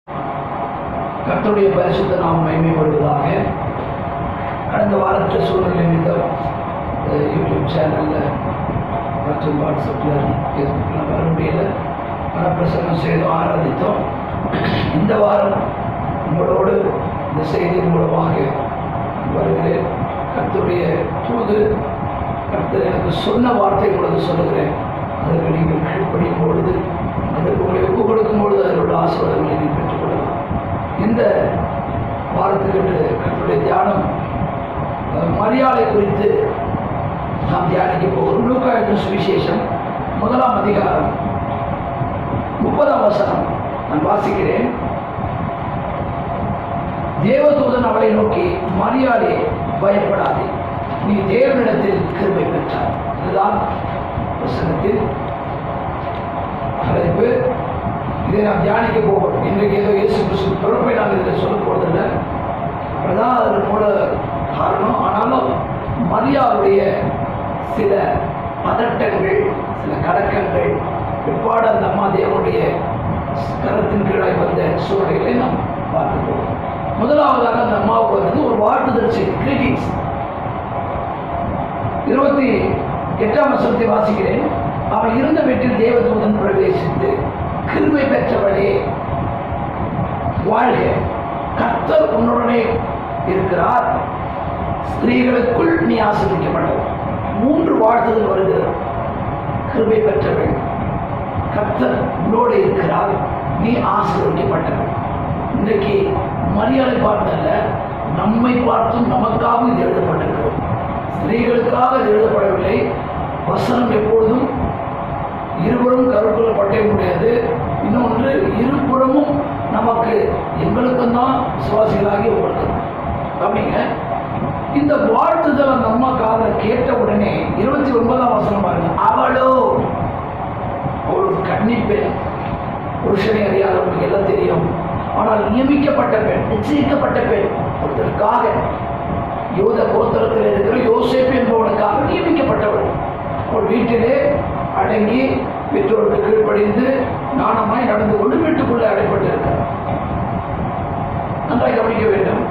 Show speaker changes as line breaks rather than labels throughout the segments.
கர்த்தருடைய பரிசுத்த நாம் மகிமைப்படுவதாக. கடந்த வாரத்தில் சூழ்நிலை நிமித்தம் யூடியூப் சேனலில் மற்றும் வாட்ஸ்அப்பில் ஃபேஸ்புக்கில் வர முடியல. பிரசங்கம் செய்தோம், ஆராதித்தோம். இந்த வாரம் உங்களோடு இந்த செய்தியின் மூலமாக வருகிறேன். கர்த்தருடைய தூது, கர்த்தர் எனக்கு சொன்ன வார்த்தை உங்களுக்கு சொல்லுகிறேன். அதற்கு நீங்கள் கீழ்ப்படியும் பொழுது, அதற்கு உங்களை ஒப்புக் கொடுக்கும் பொழுது அதனுடைய ஆசீர்வாதங்களை நீங்கள் பெற்றுக்கொள்ளலாம். இந்த வாரத்துக்கு கர்த்தருடைய தியானம் மரியாதை குறித்து நாம் தியானிக்க போகிறோம். லூக்கா எழுதின சுவிசேஷம் 1ஆம் அதிகாரம் 30ஆம் வசனம் நான் வாசிக்கிறேன். தேவதூதன் அவளை நோக்கி, மரியாதை பயப்படாதே, நீ தேவனிடத்தில் கிருபை பெற்றார். இதுதான் வசனத்தில் தலைப்பு. இதை நாம் தியானிக்க போகிறோம். இன்றைக்கு ஏதோ இயேசு கிறிஸ்து பிறப்பை நாம் இதில் சொல்ல போவதில்லை, அதுதான் அதன் மூல காரணம். ஆனாலும் மரியாளுடைய சில பதட்டங்கள், சில கடக்கங்கள், பிற்பாடு அந்த அம்மா தேவனுடைய கரத்தின் கீழாய் வந்த சூழ்நிலைகளை நாம் பார்க்க போகிறோம். முதலாவதாக அந்த அம்மாவுக்கு வந்தது ஒரு வாழ்த்துதல் செய்தி, கிரீட்டிங்ஸ். 28ஆம் வசனத்தை வாசிக்கிறேன். அவள் இருந்த வீட்டில் தேவதூதன் பிரவேசித்து, கிருபை பெற்றவளே வாழ்க, கர்த்தர் உன்னுடனே இருக்கிறார், ஸ்திரீகளுக்குள் நீ ஆசீர்வதிக்கப்பட்டவள். 3 வாழ்த்துதல் வருகிறது. கிருபை பெற்றவள், கர்த்தர் உன்னோடு இருக்கிறார், நீ ஆசீர்வதிக்கப்பட்டவள். இன்றைக்கு மரியாதை பார்த்தல்ல, நம்மை பார்த்தும் நமக்காக இது எழுதப்பட்டிருக்கிறது. ஸ்திரீகளுக்காக இது எழுதப்படவில்லை. வசனம் எப்பொழுதும் இருபுறம் கருக்குள்ள பட்டே முடியாது. இன்னொன்று, இருபுறமும் நமக்கு, எங்களுக்கும் தான் விசுவாசிகளாகி உங்களுக்கு. அப்படிங்க இந்த வாழ்த்துதல் அந்த அம்மா காதில் கேட்ட உடனே 29ஆம் வசனம் பாருங்க. அவளோ ஒரு கன்னிப்பெண், புருஷனை அறியாதவங்களுக்கு எல்லாம் தெரியும். ஆனால் நியமிக்கப்பட்ட பெண், நிச்சயிக்கப்பட்ட பெண், ஒருத்தருக்காக, யூத கோத்திரத்தில் இருக்கிற யோசேப்பு என்பவனுக்காக நியமிக்கப்பட்டவள். அவள் வீட்டிலே அடங்கி பெற்றோருக்கு கீழ்ப்படிந்து நாணமாய் நடந்து கொண்டு வீட்டுக்குள்ளே அடைப்பட்டிருக்கிறார். நன்றாக கவனிக்க வேண்டும்.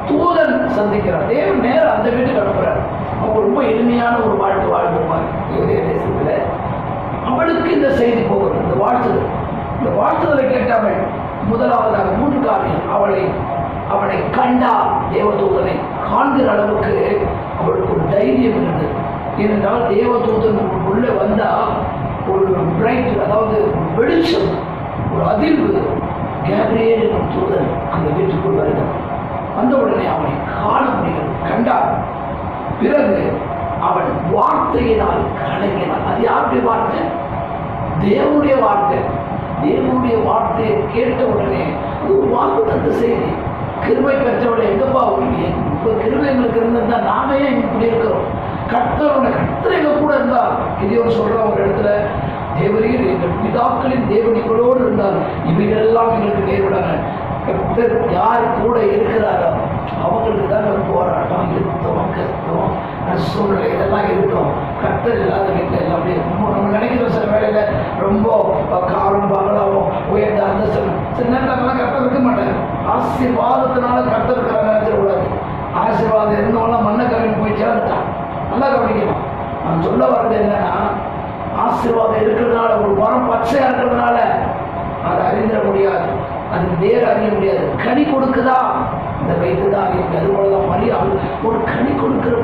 தூதன் சந்திக்கிறார். தேவன் நேரம் அந்த வீட்டுக்கு அனுப்புறார். அவங்க ரொம்ப எளிமையான ஒரு வாழ்க்கை வாழ்ந்துருப்பாங்க யூதேய தேசத்தில். அவளுக்கு இந்த செய்தி போகிறது, இந்த வாழ்த்துதல். இந்த வாழ்த்துதலை கேட்டவள் முதலாவதாக 3 காரியம். அவனை கண்டால், தேவதூதனை காண்கிற அளவுக்கு அவளுக்கு ஒரு தைரியம் இருந்தது. ஏனென்றால் தேவதூதன் உள்ளே வந்தால் ஒரு பிரைட், அதாவது வெளிச்சம், ஒரு அதிர்வு. கேப்ரியேல் என்னும் தூதன் அந்த வீட்டுக்குள் வருகிறான். வந்த உடனே அவனை காண முடிகிறது, கண்டார். பிறகு அவன் வார்த்தையினால் கலங்கினான். அது யாருடைய வார்த்தை? தேவனுடைய வார்த்தை. தேவனுடைய வார்த்தையை கேட்ட உடனே அது ஒரு வாக்குத்தத்த செய்தி. கிருபை பெற்றவளை எங்கப்பா இப்போ கிருபை எங்களுக்கு இருந்திருந்தா நாமே இப்படி இருக்கிறோம். கர்த்தர் எங்க கூட இருந்தா. இதையும் சொல்ற ஒரு இடத்துல, தேவரீர் எங்கள் பிதாக்களின் தேவன் எங்களோடு இருந்தார், இவைகளெல்லாம் எங்களுக்கு நேரிடாங்க. கர்த்தர் யார் கூட இருக்கிறாரோ அவங்களுக்கு தான் ஒரு போராட்டம், யுத்தம், கஷ்டம், சூழ்நிலை இதெல்லாம் இருக்கும். கர்த்தர் இல்லாத வீட்டில் எல்லாம் அப்படியே நம்ம நினைக்கிற சில வேலையில ரொம்ப காரம் பங்களாவும் உயர்ந்த அந்தஸ்து சில நேரத்துலாம் கர்த்தர் இருக்க மாட்டாங்க. ஆசீர்வாதத்தினால கர்த்தர் இருக்கிற நேரத்தில் கூடாது. ஆசீர்வாதம் இருந்தவங்களாம் மண்ணை கவின்னு போய் சேர்ந்துட்டான். நல்லா கவனிக்கணும். நான் சொல்ல வர்றது என்னன்னா, ஆசீர்வாதம் இருக்கிறதுனால, ஒரு மரம் பச்சையா இருக்கிறதுனால அதை அறிந்திட முடியாது, அது வேறு அறிய முடியாது. கனி கொடுக்குதா, இந்த வயிற்று தான் அறியும். அது போலதான் மரியாள் ஒரு கனி கொடுக்கிற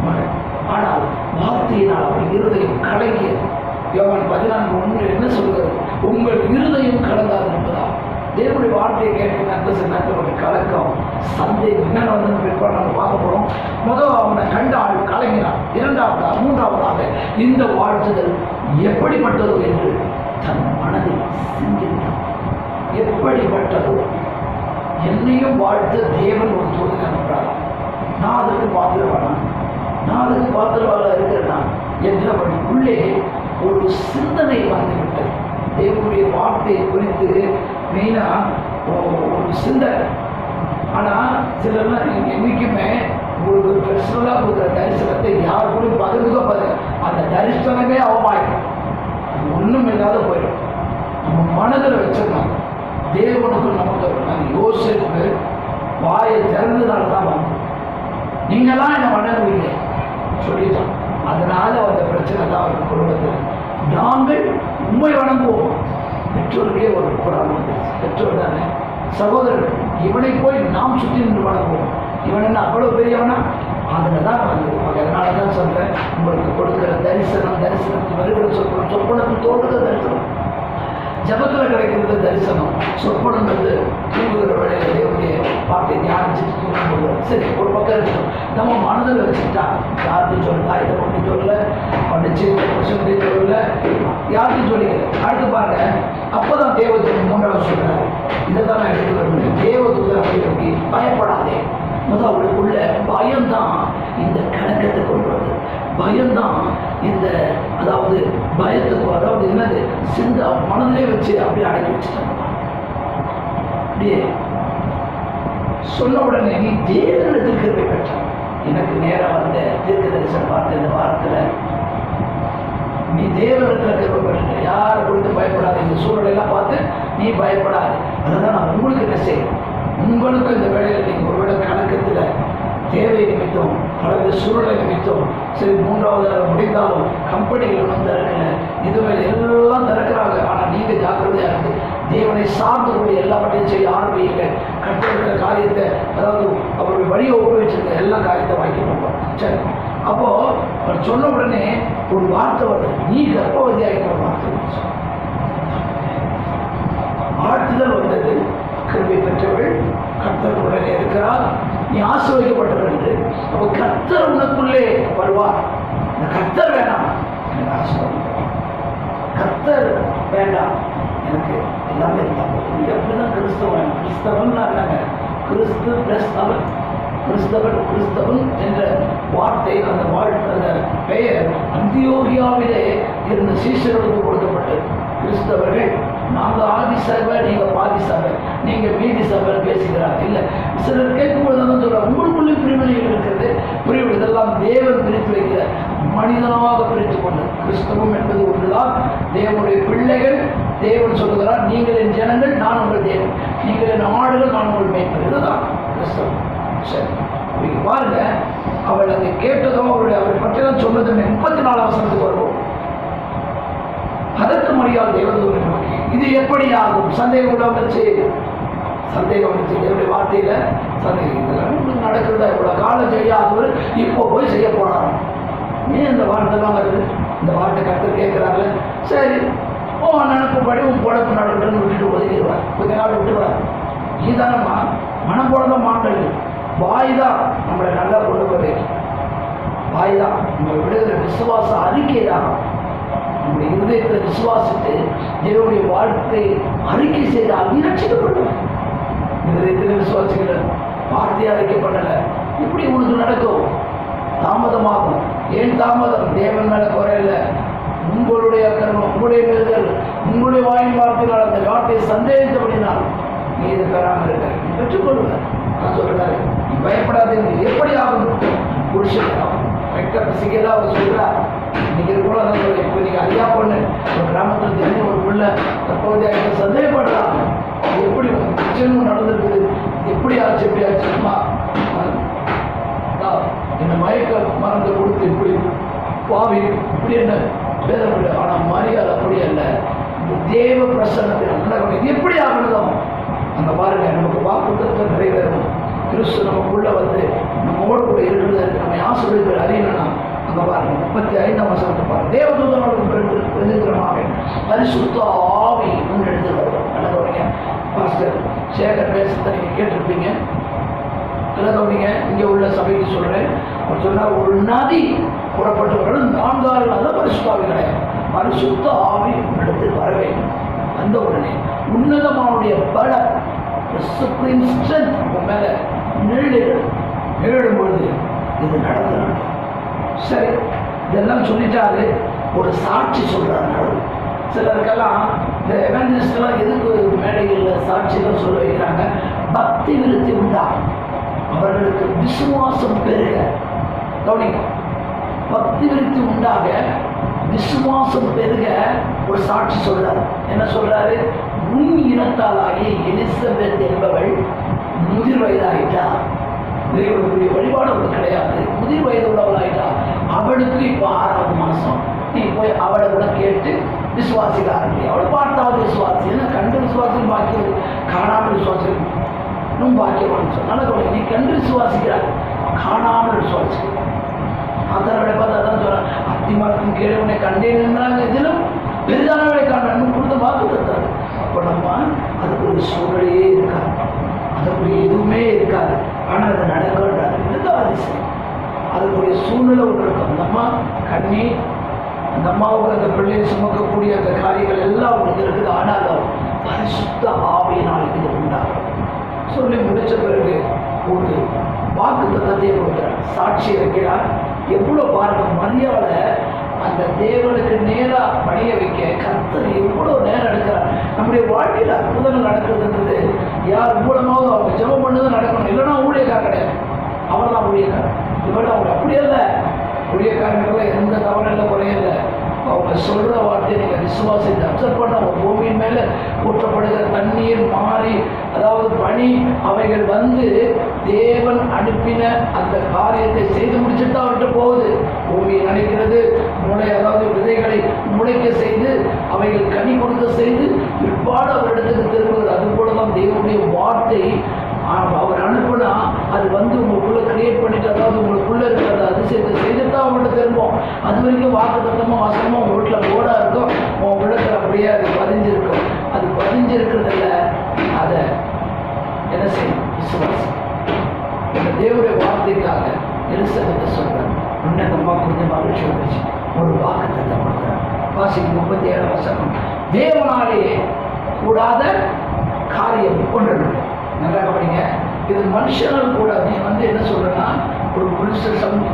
மகன். ஆனால் வார்த்தையினால் அவள் இருதயம் கலங்கியது. யோவான் 14:1 என்ன சொல்கிறது? உங்கள் இருதயம் கலங்காது என்பதா. தேவனுடைய வார்த்தையை கேட்க சில நேரத்தில் கலக்கம், சந்தேகம் என்னென்ன வந்து பிற்பாடு நம்ம பார்க்க போகிறோம். முதல் அவனை கண்டால் கலங்கினான். 2வது 3வது இந்த வாழ்த்துதல் எப்படிப்பட்டதோ என்று தன் மனதில் சிந்தித்தான். எப்படிப்பட்டதோ, என்னையும் வாழ்த்த தேவன் ஒரு தூதனை அனுப்புறார், நான் அதுக்கு பாத்திரவானா, நான் அதுக்கு பாத்திரவாளா இருக்கிறேன்னா என்றபடி உள்ளே ஒரு சிந்தனை வந்துவிட்டது. தேவனுடைய வார்த்தையை குறித்து மெயினாக ஒரு சிந்தனை. ஆனால் சிலர்லாம் என்றைக்குமே ஒரு பெர்சனலாக கொடுக்குற தரிசனத்தை யார் கூட பகிர்ந்துக்க அந்த தரிசனமே அவமாயிடும், அது ஒன்றும் இல்லாத போயிடும். நம்ம மனதில் வச்சிருந்தாங்க தேவனுக்கும் நமக்கு யோசிப்பு வாயை திறந்ததுனால தான் வந்து நீங்களாம் என்ன வணங்குவீங்க சொல்லிட்டோம். அதனால அந்த பிரச்சனை தான் அவருக்கு குடும்பத்தில். நாங்கள் உண்மை வணங்குவோம். பெற்றோருக்கே ஒரு குரான் வந்துருச்சு. பெற்றோர் தானே சகோதரர்கள், இவனை போய் நாம் சுற்றி நின்று வணங்குவோம். இவன் என்ன அவ்வளவு பெரியவனா? அதில் தான் வந்திருப்பாங்க. அதனால தான் சொல்கிறேன், உங்களுக்கு கொடுக்குற தரிசனத்தில் வருகிற சொற்பனத்தில் தோன்றுகிற தரிசனம், ஜபத்தில் கிடைக்கிறது தரிசனம், சொற்பனங்கிறது தூங்குகிற வேலையில தேவனுடைய பாட்டை தியானிச்சுட்டு தூங்கும்போது. சரி, ஒரு பக்கம் இருக்கணும். நம்ம மனதில் வச்சுக்கிட்டா யார்கிட்டையும் சொல்லல, இதை கொண்டு சொல்லல, படிச்சு சொல்லல, யார்கிட்டையும் சொல்லிக்கல. அடுத்து பாருங்க, அப்போதான் தேவதூதன் மூன்றாவது சொல்றாரு. இதை தான் நான் எடுத்து வரணும். தேவதூதன் அப்படி பயப்படாதே. முதல் அவளுக்குள்ள பயம்தான் இந்த கணக்கத்தை கொண்டு வருது. பயம்தான் இந்த, அதாவது பயத்துக்கு, அதாவது என்னது சிந்த மனதிலே வச்சு அப்படியே அடக்கி வச்சுட்டாங்க. அப்படியே சொன்ன உடனே நீ தேவனிடத்தில் கிருபை பெற்ற. எனக்கு நேரம் வந்த தீர்க்க தரிசனம் பார்த்த இந்த வாரத்தில் நீ தேவனிடத்தில் கிருபை பெற்ற. யாரை குறித்து பயப்படாது. இந்த சூழலெல்லாம் பார்த்து நீ பயப்படாது. அதுதான் நான் உங்களுக்கு என்ன செய்யணும். உங்களுக்கு இந்த வேலையில் நீங்கள் ஒருவேளை கணக்கத்தில் தேவை நிமித்தம் அல்லது சூழலை நிமித்தம் சரி, மூன்றாவது முடிந்தாலும் கம்பெனிகள் ஒன்றும் திறக்கல, இதுவே எல்லாம் திறக்கிறாங்க. ஆனால் நீங்கள் ஜாக்கிரதையாக இருக்கு. தேவனை சார்ந்து கொண்டு எல்லாவற்றையும் செய்ய ஆரம்பிங்க. கற்றுக்கிற காரியத்தை, அதாவது அவருடைய வழியை ஒப்புவிச்சிருக்க எல்லா காரியத்தை வாங்கி போவோம். சரி, அப்போ அவர் சொன்ன உடனே ஒரு வார்த்தை வருது, நீ கர்ப்பவதியாக ஒரு வார்த்தை ஆழ்த்துதல் வந்தது. கிருபை பெற்றவள் கர்த்தர் உடனே இருக்கிறார், நீ ஆசீர்வதிக்கப்பட்டவள் என்று. அப்போ கர்த்தர் உனக்குள்ளே வருவார். இந்த கர்த்தர் வேண்டாம் எனக்கு ஆசீர்வாதம், கர்த்தர் வேண்டாம் எனக்கு எல்லாமே இருந்தாங்க. எப்படிதான் கிறிஸ்தவன் என்னங்க, கிறிஸ்து பிளஸ் அவன், கிறிஸ்தவன் என்ற வார்த்தை, அந்த அந்த பெயர் அந்தியோகியாவிலே இருந்த சீஷர்களுக்கு கொடுக்கப்பட்டது. கிறிஸ்தவர்கள் நாங்கள் ஆதி சபை, நீங்கள் பாதி சபை, நீங்கள் மீதி சபை பேசுகிறாங்க. இல்லை, சிலர் கேட்கும்போது தான் சொல்கிறார், உங்களுக்குள்ளே பிரிவினைகள் இருக்கிறது. பிரிவு இதெல்லாம் தேவன் பிரித்து வைக்கிற, மனிதனாக பிரித்து கொண்டு. கிறிஸ்தவம் என்பது ஒன்றுதான். தேவனுடைய பிள்ளைகள், தேவன் சொல்லுகிறார், நீங்கள் என் ஜனங்கள், நான் உங்கள் தேவன், நீங்கள் என் ஆடுகள், நான் உங்கள் மேய்ப்பர். இதுதான் கிறிஸ்தவம். சரி, நீங்க பாருங்க, அவள் அதை கேட்டதும் அவரை பற்றியெல்லாம் சொன்னது 34 வசனத்துக்கு வருவோம். அதற்கு மரியாதை தேவதூதனை நோக்கி, இது எப்படி ஆகும்? சந்தேகம் வந்துச்சு. தேவனுடைய வார்த்தையில சந்தேகம். இதெல்லாம் நடக்கிறதா? இவ்வளவு காலம் செய்யாதவர் இப்போ போய் செய்ய போறாராம். ஏன் இந்த வார்த்தைலாம் வருது? இந்த வார்த்தை கருத்து கேட்கிறாங்க. சரி, நினைப்புப்படி உன் பொழப்பு நடக்கணும்னு விட்டுட்டு ஒதுக்கிடுவார். கொஞ்ச நாள் விட்டுருவார். நீதானம்மா மனம் போலதான் மாங்கள். வாய் தான் நம்மளை நல்லா கொண்டு போய், வாய் தான் நம்ம விடுகிற விசுவாச அறிக்கை தான். நம்முடைய இருதயத்தை விசுவாசித்து தேவனுடைய வாழ்க்கை அறிக்கை செய்து அபிரட்சிக்கப்படுவேன். இருதயத்தில் விசுவாசிக்கிற வார்த்தையை அறிக்கப்படல, இப்படி உனக்கு நடக்கும். தாமதமாகும். ஏன் தாமதம்? தேவன் மேல குறையில, உங்களுடைய கர்மம், உங்களுடைய மீறுதல், உங்களுடைய வாயின் வார்த்தையினால் அந்த வார்த்தையை சந்தேகித்தபடினால் நீ இதை பெறாமல் இருக்க, நீ பெற்றுக்கொள்ளுவேன். நான் சொல்றாரு, நீ பயப்படாது. எப்படி ஆகும்? புருஷன் வெட்ட பசிக்கதான் அவர் சொல்றார். இன்னைக்கு கூட தான் சொல்றேன். இப்போ நீங்க ஐயா பொண்ணு ஒரு கிராமத்தில் தெரிஞ்ச ஒரு பிள்ளை தற்போதைய சந்தேகப்படுறாங்க. எப்படி கிச்சனும் நடந்திருக்குது, எப்படி ஆச்சு, எப்படி ஆச்சுமா என்ன மயக்க மறந்து கொடுத்து இப்படி பாவி இப்படி என்ன பேரப்பட. ஆனால் மரியாதை அப்படி அல்ல. தேவ பிரசன்னத்தை நடக்கணும். இது எப்படி ஆகணும்? அங்கே பாருங்க, நமக்கு வாக்குத்தத்தை நிறைவேறணும். கிறிஸ்து நமக்குள்ள வந்து நம்மோடு கூட இருக்கிறது, நம்மை ஆசீர்வதிப்பதை அறியணும்னா அங்கே பாருங்க 35ஆம் வசனத்தை பாருங்க. தேவதூதனோடு பிரதித்திரமாக பரிசுத்த ஆவி முன்னெடுத்து வருவோம். நல்லதோடைய பாஸ்டர் சேகர் பேசத்தை நீங்கள் கேட்டிருப்பீங்க. நல்லதோடைய இங்கே உள்ள சபைக்கு சொல்கிறேன். அவர் சொன்னார், ஒரு நதி புறப்பட்டு வரணும். 4 ஆறுகள் பரிசுத்த ஆவி கிடையாது. பரிசுத்த ஆவி முன்னெடுத்து வர வேண்டும். அந்த உடனே உன்னதமானுடைய பலம், சுப்ரீம் ஸ்ட்ரென்த் மேல நிழலும் பொழுது இது நடந்தது. சரி, இதெல்லாம் சொல்லிட்டாரு. ஒரு சாட்சி சொல்றாரு நடுவு. சிலருக்கெல்லாம் இந்த எவெஞ்சலிஸ்ட்லாம் எதுக்கு மேடைகளில் சாட்சியெல்லாம் சொல்ல வைக்கிறாங்க? பக்தி விருத்தி உண்டா, அவர்களுக்கு விசுவாசம் பெருக. கவனிங்க, பக்தி விருத்தி உண்டாக விசுவாசம் பெருக ஒரு சாட்சி சொல்றாரு. என்ன சொல்றாரு? உன் இனத்தாலாகிய எலிசபெத் என்பவள் முதிர் வயதாயிட்டா, தேவனுடைய வழிபாடு அவளுக்கு கிடையாது, முதிர் வயது உள்ளவளாயிட்டா, அவளுக்கு இப்போ 6வது மாசம். நீ போய் அவளை கூட கேட்டு விசுவாசிக்க ஆரம்பி. அவளை பார்த்தாவது விசுவாசி, ஏன்னா கண்டு விசுவாசம் பாக்கியது, காணாமல் விசுவாசி இன்னும் பாக்கியமானு சொன்னால நீ கண்டு விசுவாசிக்கிறார், காணாமல் விசுவாசி. அதனோட பார்த்து அதான் சொல்றான், அத்திமரத்தின் கீழே உன்னை கண்டேன் இதிலும் பெரிதானவளை காணணும் கொடுத்த வாக்கு தத்தாரு. அப்போ நம்ம அதுக்கு ஒரு சூழலையே இருக்காது, அதுக்குரிய எதுவுமே இருக்காது, ஆனால் அது நடக்கின்றாரு. இதுதான் அதிசயம். அதுக்குரிய சூழ்நிலை ஒன்று இருக்கும். அந்த அம்மா கண்ணி, அந்த அம்மாவுக்கு அந்த பிள்ளையை சுமக்கக்கூடிய அந்த காரியங்கள் எல்லாம் உங்களுக்கு இருக்குது. ஆனாலும் பரிசுத்த ஆவியினால் இது உண்டாகும். சொல்லி முடிச்ச பிறகு ஒரு வாக்கு தத்தத்தையே கொடுக்கிறார், சாட்சி இருக்கிறார். எவ்வளோ பாருங்க, மரியாதை அந்த தேவனுக்கு நேராக பணிய வைக்க கர்த்தர் எவ்வளோ நேரம் எடுக்கிறார். நம்முடைய வாழ்க்கையில் அற்புதங்கள் நடக்கிறதுன்றது யார் மூலமாவது அவங்க ஜெபம் பண்ணது நடக்கணும், இல்லைன்னா ஊழியக்காரர் கிடையாது. அவர் தான் ஊழியக்காரர். இவன் அவங்க அப்படியே இல்லை, ஊழியக்காரர்கள் எந்த தவறில்லை, குறையில்லை. அவங்க சொல்கிற வார்த்தையை நீங்கள் விசுவாசித்து அப்சர்வ் பண்ண அவங்க பூமியின் மேலே ஊற்றப்படுகிற தண்ணீர் மாறி, அதாவது பனி, அவைகள் வந்து தேவன் அனுப்பின அந்த காரியத்தை செய்து முடிச்சுட்டு தான் அவர்கிட்ட போகுது. பூமியை நினைக்கிறது, அதாவது விதைகளை முளைக்க செய்து அவைகள் கனி கொடுக்க செய்து பிற்பாடு அவரிடத்துக்கு திரும்புகிறது. அதுபோல தான் தேவனுடைய வார்த்தை அவர் அனுப்புனா அது வந்து உங்களுக்குள்ள கிரியேட் பண்ணிட்டு, அதாவது உங்களுக்குள்ள இருக்கிற அதிசயத்தை செய்துட்டு தான் அவங்கள்ட்ட திரும்பும். அது வரைக்கும் வாக்கு தத்தமாக வசனமாக உங்கள் வீட்டில் போர்டாக இருக்கும், உங்கள் உள்ளத்தில் அப்படியே அது பதிஞ்சிருக்கும். அது பதிஞ்சிருக்கிறதில்ல, அதை என்ன செய்யணும்? விசுவாசம். இந்த தேவனுடைய வார்த்தைக்காக எலிசபெத்தை சொல்கிறேன், முன்னே அந்த அம்மா கொஞ்சம் மகிழ்ச்சி வந்துச்சு. ஒரு வாக்கு தத்தம் கொடுக்குறேன். வாசிக்கு 37 வசனம். தேவனாலேயே கூடாத காரியம் ஒன்று. நல்லா கவனிங்க, இது மனுஷனால் கூட. நீ வந்து என்ன சொல்றேன்னா, ஒரு புருஷ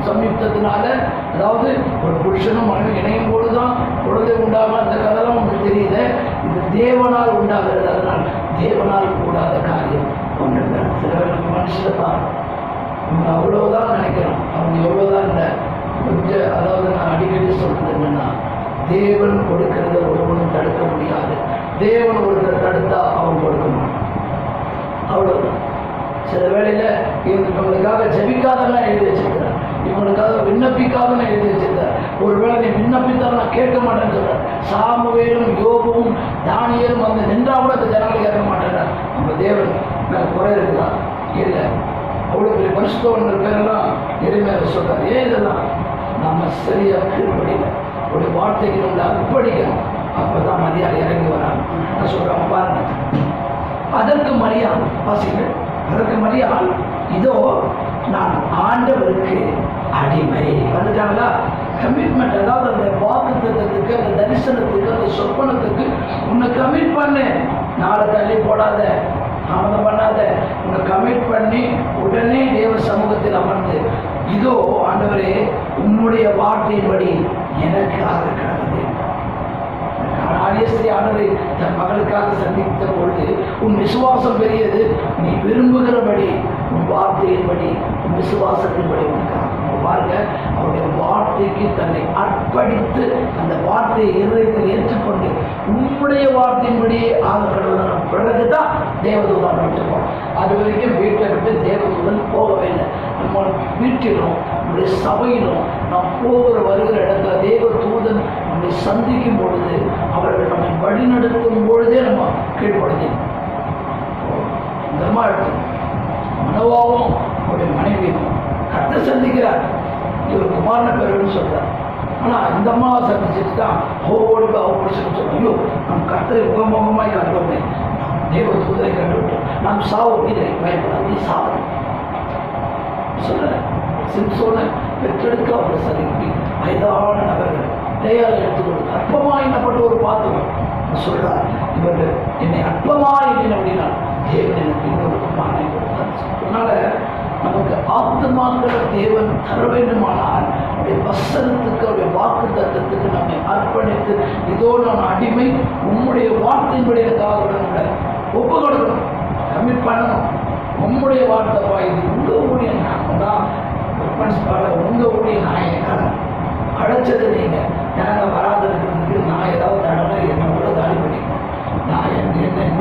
சம்யுக்தத்தினால, அதாவது ஒரு புருஷனும் மனைவி இணையும் போதுதான் குழந்தை உண்டாக அந்த கதெல்லாம் உங்களுக்கு தெரியுது. இது தேவனால் உண்டாகிறது. அதனால் தேவனால் கூடாத காரியம் ஒன்று. சில பேர் நம்ம மனுஷனை தான் அவங்க அவ்வளோதான் நினைக்கிறோம், அவங்க எவ்வளோதான் இல்லை கொஞ்சம். அதாவது நான் அடிக்கடி சொல்றது என்னன்னா, தேவன் கொடுக்கிறத ஒருவனும் தடுக்க முடியாது. தேவன் ஒருத்தர் தடுத்தா அவன் கொடுக்க மாட்டான், அவ்வளோதான். சில வேளையில் இவங்களுக்காக ஜெபிக்காதெல்லாம் எழுதி வச்சிருக்கிறேன், இவங்களுக்காக விண்ணப்பிக்காதன்னு எழுதி வச்சிருக்கிறேன். ஒருவேளை நீ விண்ணப்பித்தாலும் நான் கேட்க மாட்டேன்னு சொல்கிறேன். சாமுவேலும் யோபுவும் தானியலும் வந்து நின்றா கூட அந்த ஜனங்களை கேட்க மாட்டேன். நம்ம தேவன் மேலே குறை இருக்குதா? இல்லை. அவ்வளோ பெரிய பரிசுத்தவன்கள் பேரெல்லாம் எளிமையாக சொல்கிறார். ஏன் இதெல்லாம் நம்ம சரியாக கீழ்படியில் ஒரு வார்த்தைக்கு நம்மளை அர்ப்பணிக்கணும். அப்போ தான் மரியாதை இறங்கி வராங்க. நான் சொல்கிறாங்க பாருங்க. அதற்கு மரியாள், வாசிகள், அதற்கு மரியாள், இதோ நான் ஆண்டவருக்கு அடிமை. வந்துட்டாங்களா? கமிட்மெண்ட். அதாவது அந்த வாக்குத்தத்தத்துக்கு, அந்த தரிசனத்துக்கு, அந்த சொப்பனத்துக்கு உன்னை கமிட் பண்ணு. நாளை தள்ளி போடாத, தாமதம் பண்ணாத. உன்னை கமிட் பண்ணி உடனே தேவ சமூகத்தில் அமர்ந்து, இதோ ஆண்டவரே உன்னுடைய வார்த்தையின்படி எனக்காக இருக்கிறது. ஆண்டவரை தன் மகளுக்காக சந்தித்த பொழுது உன் விசுவாசம் பெரியது, நீ விரும்புகிறபடி உன் வார்த்தையின்படி உன் விசுவாசத்தின்படி உனக்காக. பாருங்க, அவருடைய வார்த்தைக்கு தன்னை அர்ப்பணித்து அந்த வார்த்தையை இதயத்தில் ஏற்றுக்கொண்டு உன்னுடைய வார்த்தையின்படியே ஆக கடவுள் பிறகுதான் தேவதூதன் விட்டுப்போம். அது வரைக்கும் வீட்டை விட்டு தேவதூதன் போகவே இல்லை. நம்ம வீட்டிலும் நம்முடைய சபையிலும் நாம் வருகிற இடத்துல தேவதூதன் நம்மை சந்திக்கும் பொழுது, அவர்கள் நம்மை வழிநடத்தும் பொழுதே நம்ம கீழ்ப்படுத்தணும். இந்த அம்மா எடுத்து மனோவாவும் அவருடைய மனைவியும் கர்த்தர் சந்திக்கிறார். இவர் குமாரனை பெறுன்னு சொல்றார். ஆனால் இந்த அம்மாவை சந்திச்சுட்டு தான் ஓடி அவசரம் சொல்றோம். ஐயோ, நம் கர்த்தரை முகமுகமாய் கண்டோமே, தேவ தூதரை கண்டுவிட்டோம், நாம் சாவோம். இல்லை, பயப்படாது, நீ சாவு சொல்ற. சிம்சோனை பெற்றெடுக்க அவரை சந்திப்பி வயதான நபர்கள் லேயால் எடுத்துக்கொண்டு அற்பமாக எண்ணப்பட்ட ஒரு பாத்திரம் சொல்றார். இவர் என்னை அற்பமாக எண்ணின அப்படின்னா தேவன் எனக்கு இன்னொரு குமாரனை கொடுத்தார். அதனால நமக்கு ஆத்மாக்களை தேவன் தர வேண்டுமானால் அவருடைய வசனத்துக்கு, அவருடைய வாக்கு தத்துவத்துக்கு நம்மை அர்ப்பணித்து, இதோ நான் அடிமை, உம்முடைய வார்த்தையின்படி எனக்காக ஒப்பு கொடுக்கணும், கமிட் பண்ணணும். உம்முடைய வார்த்தைப்பா, இது உங்க ஊழிய நான் தான் உங்க ஊழிய நான் அழைச்சது நீங்கள், நாங்கள் வராது இருக்கிறதுக்கு நான் ஏதாவது தடவை என்ன கூட தாடி பண்ணிக்கணும். நான் என்ன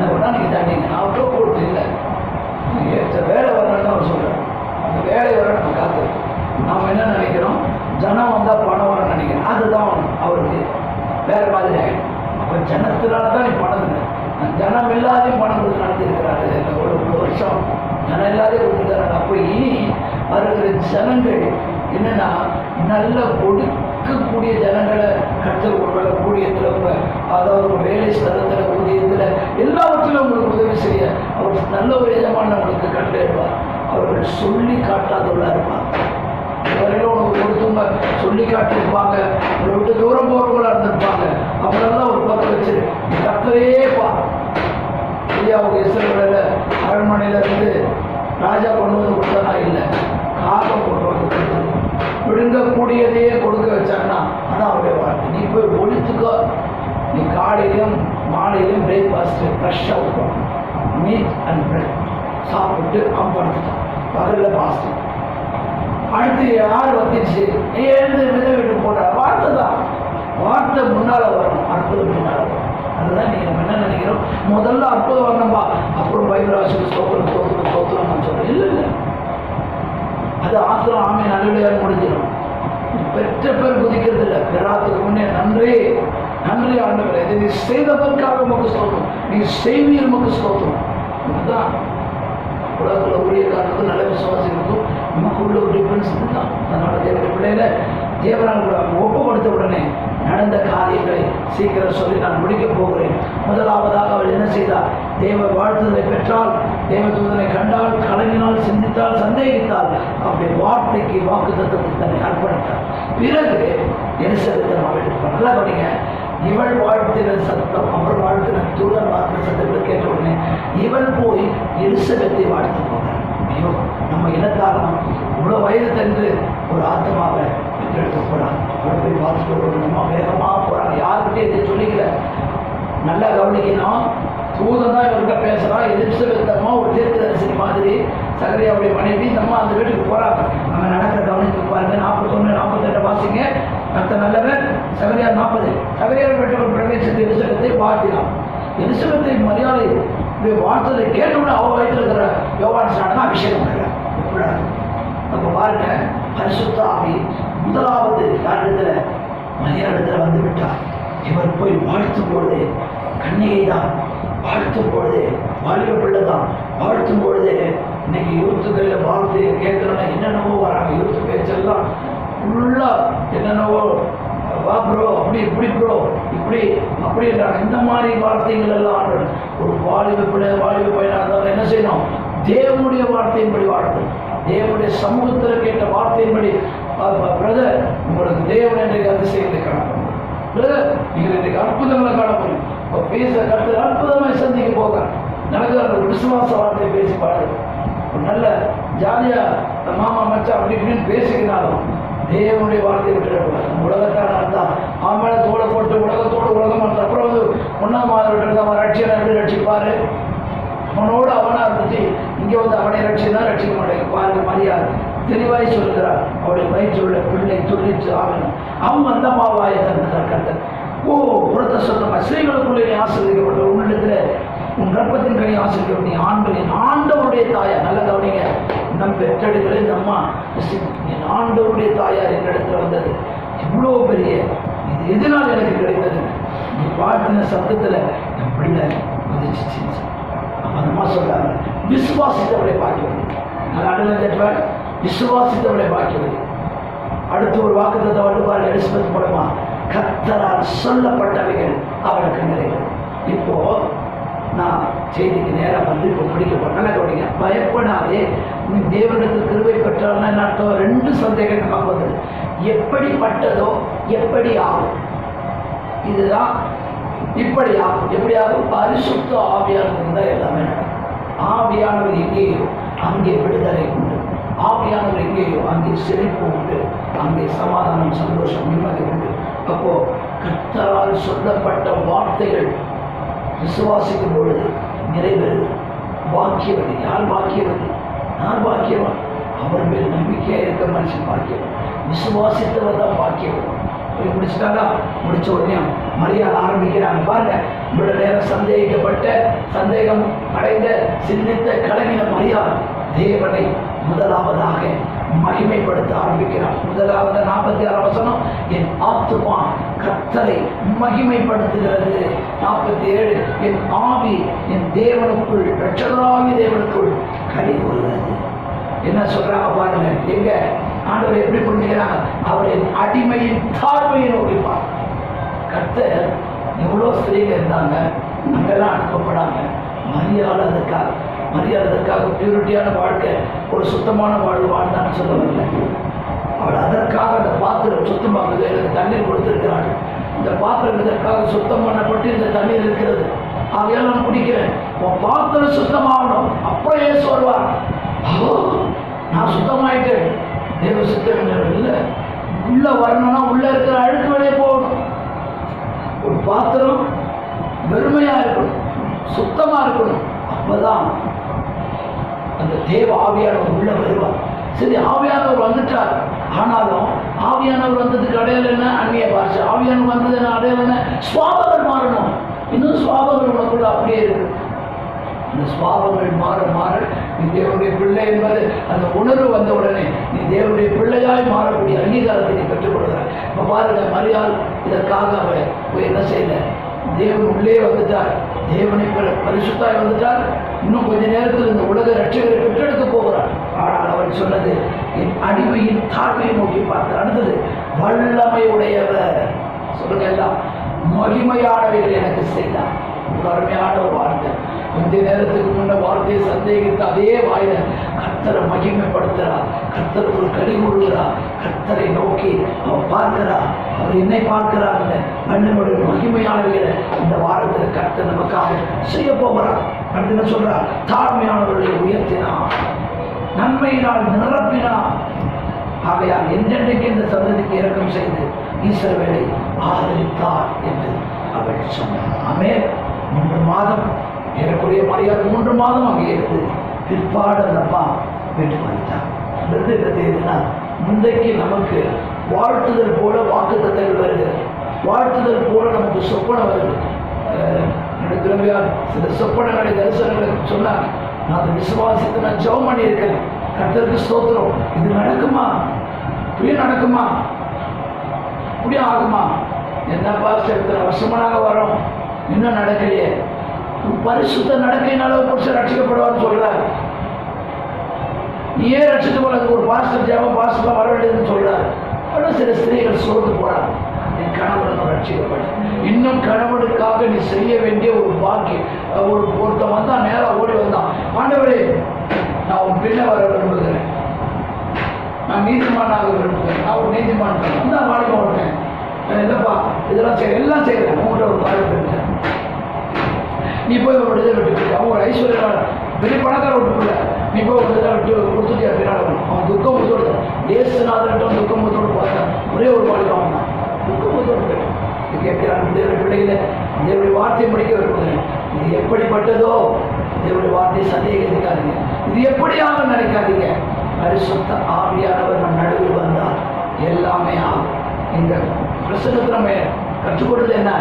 ஜனம் வந்தால் பணம் வரும்னு நினைக்கிறேன். அதுதான் அவருக்கு வேற மாதிரி ஆகிடும். அப்போ ஜனத்தினால தான் நீ பணம் இல்லை. ஜனம் இல்லாதையும் பணம் கொடுத்து நடத்திருக்கிறாரு. ஒரு வருஷம் ஜனம் இல்லாதே கொடுத்துருக்காரு. அப்போ இனி வருகிற ஜனங்கள் என்னன்னா நல்ல கொடுக்கக்கூடிய ஜனங்களை கற்றுக் கொள்ள ஊழியத்தில், அதாவது ஒரு வேலை ஸ்தலத்தில், ஊதியத்தில், எல்லாவற்றிலும் உங்களுக்கு உதவி செய்ய அவர் நல்ல ஒரு எஜமான உங்களுக்கு கண்டிடுவார். அவர்கள் சொல்லி காட்டாதவர்களாக இருப்பாங்க. இதுவரையிலும் உனக்கு கொடுத்தவங்க சொல்லி காட்டியிருப்பாங்க, உங்களை விட்டு தூரம் போகிறவங்களா இருந்திருப்பாங்க. அவங்களெல்லாம் ஒரு பக்கம் வச்சிரு, கர்த்தரே பா. இந்தியாவுக்கு இஸ்ரவேலில் அரண்மனையில இருந்து ராஜா கொண்டு வந்து கொடுத்தனா இல்லை, காகம் கொண்டு வந்து கொடுத்தது. விழுங்கக்கூடியதையே கொடுக்க வச்சாங்கன்னா அதான் அவருடைய வார்த்தை. நீ போய் ஒழித்துக்கோ. நீ காலையிலும் மாலையிலும் பிரேக்ஃபாஸ்ட் ஃப்ரெஷ்ஷாக இருக்கும், மீட் அண்ட் பிரெட் சாப்பிட்டு படுத்துட்டான். பகலில் பாஸ்டிங். அடுத்து யார் வந்துச்சு, நீ எழுந்து விதை விட்டு போட்ட வார்த்தை தான். வார்த்தை முன்னால் வரும், அற்புதம் பின்னால் வரும். அதுதான் நீங்கள் என்ன நினைக்கிறோம், முதல்ல அற்புதம் வரணும்பா, அப்புறம் பைபிளாசிக்கு ஸ்தோத்திரம் ஸ்தோத்திரம் ஸ்தோத்திரம் சொல்கிறோம். இல்லை இல்லை, அது ஆத்திரம் ஆமை நடுவிலையாக முடிஞ்சிடும். பெற்ற பேர் குதிக்கிறது இல்லை. பிராத்துக்கு முன்னே நன்றி நன்றி ஆண்டவரே, இதை நீ செய்ததற்காக உமக்கு ஸ்தோத்திரம், நீ செய்வீர் உமக்கு ஸ்தோத்திரம். இதுதான் உலகத்தில் ஊழியக்காரனுக்கும் நல்ல விசுவாசிகளுக்கும் நமக்கு உள்ள ஒரு டிஃபரன்ஸ் இதுதான். அதனால தேவனுடைய பிள்ளையில தேவனால் கூட ஒப்பு கொடுத்த உடனே நடந்த காரியங்களை சீக்கிரம் சொல்லி நான் முடிக்கப் போகிறேன். முதலாவதாக அவள் என்ன செய்தார்? தேவ வாழ்த்துதலை பெற்றால், தேவ தூதனை கண்டால், கலங்கினால், சிந்தித்தால், சந்தேகித்தால், அவருடைய வார்த்தைக்கு வாக்கு தத்துவத்தை தன்னை அர்ப்பணித்தார். பிறகு எலிசபெத்தை அவள் எடுப்பார். நல்லா படிங்க. இவள் வாழ்த்தின சத்தம், அவள் வாழ்த்தின தூதன் வாழ்த்தின சத்தத்தை கேட்ட உடனே இவள் போய் எலிசபெத்தை வாழ்த்து போகிறார். ஐயோ, நம்ம இனத்தாரம் இவ்வளோ வயது தந்து ஒரு ஆத்மாவை எடுத்து போகிறாங்க. அவளை போய் பார்த்துட்டு நம்ம வேகமாக போகிறாங்க. யாருக்கிட்டே இதை சொல்லிக்கல. நல்லா கவனிக்கணும். தூதன் தான் இவர்கிட்ட பேசுகிறான். எலிசபெத்தம்மா ஒரு தீர்க்கதரிசி மாதிரி, சகரியாவுடைய மனைவி. நம்ம அந்த வீட்டுக்கு போகிறாங்க. அங்கே நடக்கிற கவனித்து பாருங்க. 41 48 வாசிங்க. மற்ற நல்லவர் சகரியா 40. சகரியார் பெற்றவர் பிரவேசித்து எலிசபெத்தை வாழ்த்தினான். எலிசபெத்தை மரியாதை வாழ்த்ததை கேட்டவுடனே அவ வயிற்றில் இருக்கிற யோவான் ஸ்நானன் அபிஷேகம் பண்ணுறார். அப்போ பாருங்க, பரிசுத்த ஆவி முதலாவது காரணத்துல மரியாதை வந்து விட்டார். இவர் போய் வாழ்த்தும் பொழுது கன்னிகை தான், வாழ்த்தும் பொழுது வாலிப பிள்ளை தான், வாழ்த்தும் பொழுது இன்னைக்கு யூத்துக்களில் வாழ்த்து கேட்கணும்னா என்னென்னவோ வராங்க. யூத்து பேச்செல்லாம் ஃபுல்லாக என்னென்னவோ வா ப்ரோ, அப்படி இப்படி ப்ரோ, இப்படி அப்படின்றாங்க. இந்த மாதிரி வார்த்தைகள் எல்லாம் ஒரு வாலிப பிள்ளை வாலிப பையனாக இருந்தாலும் என்ன செய்யணும்? தேவனுடைய வார்த்தையின்படி வாழ்த்தணும். தேவனுடைய சமூகத்தில் கேட்ட வார்த்தையின்படி, பிரதர் உங்களுக்கு தேவன் இன்றைக்கு அதிசயத்தை காணப்படும், பிரதர் நீங்கள் இன்றைக்கு அற்புதங்களை காணப்படும். இப்போ பேச கருத்து அற்புதமாக சந்திக்க போக நடக்கிற அந்த விசுவாச வார்த்தையை பேசி பாடு. ஒரு நல்ல ஜாலியாக மாமா மச்சா அப்படி இப்படின்னு பேசிக்கினாலும் தேவனுடைய வார்த்தையை விட்டுடக்கூடாது. உலகத்தான இருந்தால் அவன் தோலை போட்டு உலகத்தோடு உலகமாக அப்புறம் வந்து 1ஆம் மாதம் விட்டுறது அவன் ரட்சியனை எப்படி ரட்சிப்பார்? அவனோடு அவனாக இருந்துச்சு. இங்கே வந்து அவனை ரட்சிதான் ரட்சிக்க மாட்டேங்க. பாருங்க, மரியாதை தெளிவாய் சொல்கிறார். அவருடைய வயிற்று உள்ள பிள்ளை துள்ளிச்சு ஆகணும். அவன் அந்த மாவாயை தந்தார் கர்த்தர். ஓ புறத்த சொன்ன ஸ்ரீகளுக்குள்ளே நீ ஆசீர்வதிக்கப்பட்ட உன்னிடத்தில் உன் கர்ப்பத்தின் கனி ஆசீர்வதிக்கப்பட்ட நீ ஆண்களின் ஆண்டவருடைய தாயார். நல்ல கவனிங்க. நம் பெற்றெடுகளை நம்ம என் ஆண்டவருடைய தாயார் என்னிடத்துல வந்தது. இவ்வளோ பெரிய இது எதனால் எனக்கு கிடைத்தது? நீ வாழ்த்தின சத்தத்தில் என் பிள்ளை உதிச்சு. அம்மா சொல்றாங்க, விசுவாசித்தவளை பாக்கியது. நான் அடுத்த விசுவாசித்தவளை பாக்கியது. அடுத்து ஒரு வாக்குத்தத்தை வள்ளுவார் எலிசபெத் மூலமா கர்த்தரால் சொல்லப்பட்டவைகள் அவளுக்கு நிறைவேறும். இப்போ நான் செய்திக்கு நேரம் வந்து இப்போ பிடிக்கப்பட்ட கவனிங்க. பயப்படாதே, நீ தேவனுக்கு கிருபை பெற்றால்னா என்ன அர்த்தம்? 2 சந்தேகம் நமக்கு வந்தது. எப்படிப்பட்டதோ எப்படி ஆகும், இதுதான் இப்படி ஆகும். எப்படி ஆகும்? பரிசுத்த ஆவியானவர் இருந்தால் எல்லாமே நடக்கும். ஆவியானவர் எங்கேயோ அங்கே விடுதலை உண்டு. ஆவியானவர் எங்கேயோ அங்கே செழிப்பு உண்டு. அங்கே சமாதானம், சந்தோஷம், நிம்மதி உண்டு. அப்போ கர்த்தரால் சொல்லப்பட்ட வார்த்தைகள் விசுவாசிக்கும் பொழுது நிறைவேறுது. பாக்கியவதி. யார் பாக்கியவதி? யார் பாக்கியவன்? அவர் மேல் நம்பிக்கையாக இருக்க மனுஷன் பாக்கியவன். விசுவாசித்தவர் தான் பாக்கியவன். முடிச்சுட்டாங்க. முடிச்ச உடனே மரியாதை ஆரம்பிக்கிறாங்க. பாருங்க, இவ்வளவு நேரம் சந்தேகிக்கப்பட்ட, சந்தேகம் அடைந்த, சிந்தித்த, கலங்கின மரியாதை தேவனை முதலாவதாக மகிமைப்படுத்த ஆரம்பிக்கிறான். முதலாவது 46 வசனம், என் ஆத்துமா கர்த்தரை மகிமைப்படுத்துகிறது. 47, என் ஆவி என் தேவனுக்குள், இரட்சகராகிய தேவனுக்குள் களி கூறுகிறது. என்ன சொல்றாங்க பாருங்க, எங்க ஆண்டவர் எப்படி புரிஞ்சுக்கிறாங்க? அவரின் அடிமையின் தாழ்மையை நோக்கிப்பார். கர்த்தர் எவ்வளோ ஸ்திரீங்க இருந்தாங்க, அங்கெல்லாம் அனுப்பப்படாங்க. மரியாதைக்காக பியூரிட்டியான வாழ்க்கை, ஒரு சுத்தமான வாழ்வு வாழ்ந்தான்னு சொல்ல வரல. அவள் அதற்காக அந்த பாத்திரம் சுத்தமாகுது, எனக்கு தண்ணீர் கொடுத்திருக்கிறாள். இந்த பாத்திரம் இதற்காக சுத்தம் பண்ணப்பட்டு இந்த தண்ணீர் இருக்கிறது, அதையெல்லாம் நான் குடிக்கிறேன். உன் பாத்திரம் சுத்தமாகணும். அப்புறம் ஏன் சொல்வார், நான் சுத்தமாயிட்டேன். தேவ சுத்தம் இல்லை, உள்ள வரணும்னா உள்ள இருக்கிற அழுக்கு வெளியே போகணும். ஒரு பாத்திரம் வெறுமையா இருக்கணும், சுத்தமா இருக்கணும். அப்பதான் அந்த தேவ ஆவியானவர் உள்ள வருவார். சரி, ஆவியானவர் வந்துட்டார். ஆனாலும் ஆவியானவர் வந்ததுக்கு அடையாளம் என்ன? அந்நிய பாஷை. ஆவியானவர் வந்தது என்ன அடையாளம் என்ன? சுவாபங்கள் மாறணும். இன்னும் சுவாபங்கள் உனக்குள்ள அப்படியே இருக்கு. இந்த சுவாபங்கள் மாற மாற நீ தேவனுடைய பிள்ளை என்பது அந்த உணர்வு வந்த உடனே நீ தேவனுடைய பிள்ளையாய் மாறக்கூடிய அங்கீகாரத்தை நீ பெற்றுக் கொடுக்கிறார். இப்போ பாருங்க, மரியாள் இதற்காக அவள் போய் என்ன செய்யல, தேவன் உள்ளே வந்துட்டார், தேவனை பரிசுத்தாய் வந்துட்டார். இன்னும் கொஞ்ச நேரத்தில் இந்த உலக ரட்சகரை பெற்றெடுக்க போகிறார். ஆனால் அவள் சொன்னது, என் அடிமையின் தாழ்மையை நோக்கி பார்த்து. அடுத்தது, வல்லமை உடையவர். சொல்லுங்க எல்லாம், மகிமையானவைகள் எனக்கு செய்தார். ஒரு அருமையான ஒரு வார்த்தை. கொஞ்ச நேரத்துக்கு முன்ன வார்த்தையை சந்தேகித்து அதே வாயில கர்த்தரை மகிமைப்படுத்துறார். கர்த்தர் ஒரு களி கூறுகிறார். கர்த்தரை நோக்கி அவன் பார்க்கிறார். அவர் என்னை பார்க்கிறார். அண்ணனுடைய மகிமையானவர்களை இந்த வாரத்தில் கர்த்தர் நமக்காக செய்ய போகிறார். அடுத்து என்ன சொல்றார்? தாழ்மையானவர்களை உயர்த்தினார், நன்மையினால் நிரப்பினார். ஆகையால் என்றென்றைக்கு இந்த சந்ததிக்கு இரக்கம் செய்து ஈஸ்வரவேலை ஆதரித்தார் என்று அவள் சொன்னார். ஆமென். 3 மாதம் ஏறக்குறைய மரியாதை 3 மாதம் அங்கே இருந்து பிற்பாடு அந்த அப்பா வீட்டுக்கு வந்துட்டான். எதுனா முந்தைக்கு நமக்கு வாழ்த்துதல் போல வாக்குத்தத்தங்கள் வருகிறது, வாழ்த்துதல் போல நமக்கு சொப்பனை வருது. என்னுடைய துறவியார் சில சொப்பனங்களை தரிசனங்களை சொன்னாங்க. நான் அதை விசுவாசித்து நான் ஜெபம் பண்ணியிருக்கிறேன். கர்த்தருக்கு ஸ்தோத்திரம். இது நடக்குமா? இப்படியே நடக்குமா? இப்படியே ஆகுமா? என்னப்பா இத்தனை வருஷமாக வரோம், இன்னும் நடக்கலையே. பரிசுத்த நடக்கையினால புருஷன் ரட்சிக்கப்படுவான்னு சொல்றாரு. நீ ஏன் ரட்சித்து போல ஒரு பாஸ்டர் ஜெபம் பாஸ்டர் வர வேண்டியதுன்னு சொல்றாரு. ஆனால் சில ஸ்திரீகள் சோர்ந்து போறாங்க, என் கணவன் ரட்சிக்கப்பட்ட. இன்னும் கணவனுக்காக நீ செய்ய வேண்டிய ஒரு பாக்கியம். ஒருத்தன் வந்தான், நேராக ஓடி வந்தான், ஆண்டவரே நான் உன் பின்ன வர விரும்புகிறேன், நான் நீதிமானாக விரும்புகிறேன், நான் ஒரு நீதிமான் தான் வாடிமா விட்டேன், இல்லைப்பா இதெல்லாம் எல்லாம் செய்கிறேன், உங்கள்கிட்ட ஒரு காரியம் இருக்கேன், நீ போய் ஒரு இதை விட்டு அவன் ஒரு ஐஸ்வர்யா பெரிய பணக்கார விட்டுக்குள்ள நீ போய் ஒரு இதை விட்டு கொடுத்துட்டியா பின்னாடி அவன் துக்கமுத்தோடு ஏசுநாதன்ட்டும் துக்கமுத்தோடு பார்த்தான். ஒரே ஒரு வாழ்க்கை அவன் தான் துக்கமுத்தோடு போயிட்டான். இது கேட்கிறான், தேவனுடைய பிள்ளைகளை தேவனுடைய வார்த்தையை முடிக்க விரும்புகிறேன். இது எப்படிப்பட்டதோ தேவனுடைய வார்த்தையை சந்தேகிக்காதீங்க, இது எப்படியாக நினைக்காதீங்க. பரிசுத்த ஆவியானவர் நம் நடுவில் வந்தால் எல்லாமே ஆகும். இந்த பிரசனத்தை நம்ம கற்றுக்கொண்டது என்ன?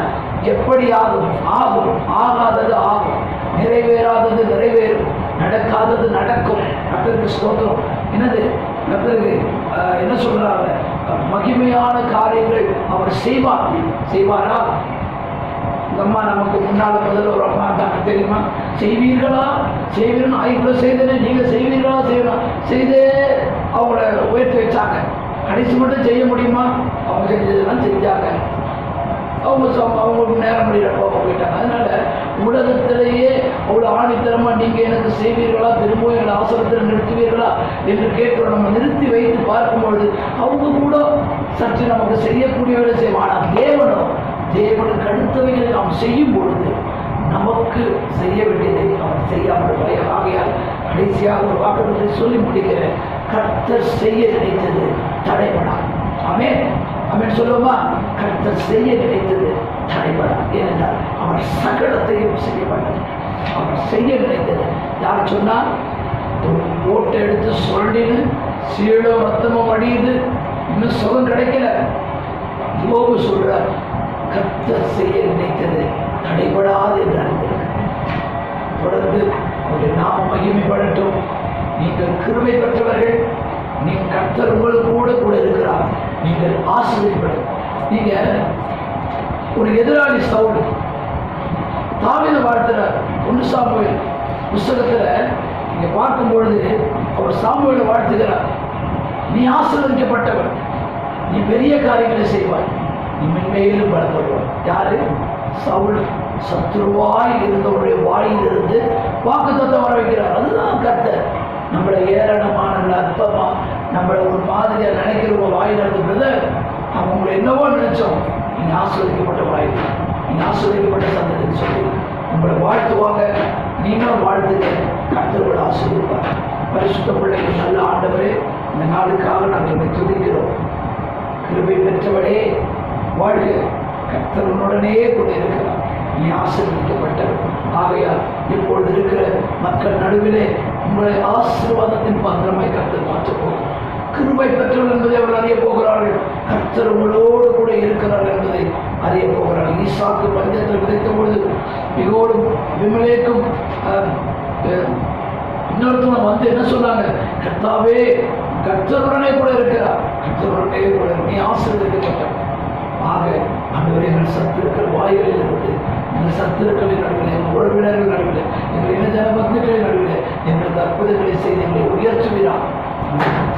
எப்படி ஆகும்? ஆகும். ஆகாதது ஆகும், நிறைவேறாதது நிறைவேறும், நடக்காதது நடக்கும். கர்த்தருக்கு ஸ்தோத்திரம். என்னது கர்த்தருக்கு என்ன சொல்றாங்க? மகிமையான காரியங்கள் அவர் செய்வாரா? இந்த அம்மா நமக்கு முன்னாள் முதல்ல ஒரு அம்மா இருந்தாங்க தெரியுமா? செய்வீர்களா செய்வீர்கள் ஐக்குள்ள செய்தனே, நீங்க செய்வீர்களா செய்யலாம் செய்தே அவங்கள உயர்த்தி வச்சாங்க. கடைசி மட்டும் செய்ய முடியுமா? அவங்க செஞ்சதெல்லாம் செஞ்சாங்க. அவங்களுக்கு நேரம் முடியல போயிட்டாங்க. அதனால உலகத்திலேயே அவ்வளோ ஆணித்தரமா நீங்க எனக்கு செய்வீர்களா, திரும்பவும் எங்களை அவசரத்தில் நிறுத்துவீர்களா என்று கேட்கிறோம். நம்ம நிறுத்தி வைத்து பார்க்கும்பொழுது அவங்க கூட சற்று நமக்கு செய்யக்கூடியவரை செய்வான். தேவனுக்கு அடுத்தவைகளை நாம் செய்யும் பொழுது நமக்கு செய்ய வேண்டியதை அவன் செய்யாமல் ஆகையால் கடைசியாக ஒரு வாக்குறுதியை சொல்லி முடிக்கிறேன். கர்த்தர் செய்ய நினைத்தது தடைபடாது. ஆமென் ஆமென் சொல்லுவோமா? கர்த்தர் செய்ய நினைத்தது தடைபடாது. ஏனென்றால் அவர் சகலத்தையும் செய்யப்பட்டது. அவர் செய்ய நினைத்தது யார் சொன்னால், ஒரு ஓட்டை எடுத்து சொல்லின்னு சீழம் ரத்தமும் அடியுது, இன்னும் சுகம் கிடைக்கல. யோபு சொல்றார், கர்த்தர் செய்ய நினைத்தது தடைபடாது என்று அறிந்திருக்கிறார். தொடர்ந்து அவருடைய நாம மகிமைப்படட்டும். நீங்கள் கிருபை பெற்றவர்கள், நீ கர்த்தர் உங்களோடு கூட இருக்கிறார். நீங்கள் ஆசீர்வதிக்கப்படும். நீங்க ஒரு எதிராளி சவுல் தாவீதை வாழ்த்துறார். 1 சாமுவேல் புஸ்தகத்துல நீங்க பார்க்கும் பொழுது அவர் சாமுவேலை வாழ்த்துகிறார். நீ ஆசீர்வதிக்கப்பட்டவன், நீ பெரிய காரியங்களை செய்வாய், நீ மென்மேலும் பலப்படுவாய். யாரு? சவுல் சத்துருவாய் இருந்தவருடைய வாயிலிருந்து வாக்குத்தத்தம் வர வைக்கிறார். அதுதான் கர்த்தர். நம்மளை ஏளனமா, நம்மளை அற்பமா, நம்மளை ஒரு மாதிரியா நினைக்கிற வாயில் இருந்தது. அவங்களை என்னவோ நினைச்சோம். நீங்க ஆசீர்வதிக்கப்பட்ட வாயில், நீங்க ஆசீர்வதிக்கப்பட்ட சந்ததின்னு சொல்லி உங்களை வாழ்த்துவாங்க. நீங்களும் வாழ்த்துங்க. கர்த்தரோட ஆசீர்வதிப்பார். பரிசுத்த பிள்ளைகள், நல்ல ஆண்டவரே, இந்த நாளுக்காக நாங்கள் என்னை துதிக்கிறோம். கிருபை பெற்றவனே வாழ்க. கர்த்தர் உன்னுடனே கூட இருக்கிறார். நீ ஆசீர்வதிக்கப்பட்டவர். ஆகையால் இப்பொழுது இருக்கிற மக்கள் நடுவிலே உங்களை ஆசீர்வாதத்தின் பாத்திரமாய் கர்த்தர் மாற்றப்போம். கிருபை பெற்றவர் என்பதை அவர்கள் அறிய போகிறார்கள். கர்த்தர் உங்களோடு கூட இருக்கிறார் என்பதை அறிய போகிறார்கள். ஈசாக்கு பஞ்சத்தில் விதைத்த பொழுது மிகவும் விமலேக்கும் இன்னொருத்தவங்க வந்து என்ன சொன்னாங்க? கர்த்தாவே, கர்த்தருடனே கூட இருக்கிறார், கர்த்தருடனே கூட நீ ஆசீர்வதிக்கப்பட்ட. ஆக ஆண்டவரே, எங்கள் சத்துருக்கள் வாயிலில் இருந்து, எங்கள் சத்துருக்களின் நடுவில், எங்கள் உறவினர்கள் நடுவில், எங்கள் இனஜன பந்துகளின் நடுவில் எங்களுக்கு அற்புதங்களை செய்து எங்களை உயர்த்துகிறார்.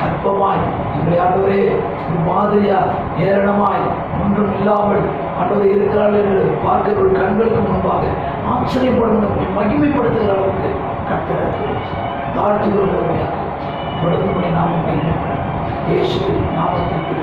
அற்பமாய் எங்களை ஆண்டவரே ஒரு மாதிரியா ஏளனமாய் ஒன்றும் இல்லாமல் ஆண்டவரே இருக்கிறார்கள் என்று பார்க்கிற ஒரு கண்களுக்கு முன்பாக ஆச்சரியப்படும் மகிமைப்படுத்துகிற அளவுக்கு கர்த்தர் தாழ்த்துகிற பொறுமையாக தொடர்ந்து நாம இயேசுவின் நாமத்திற்கு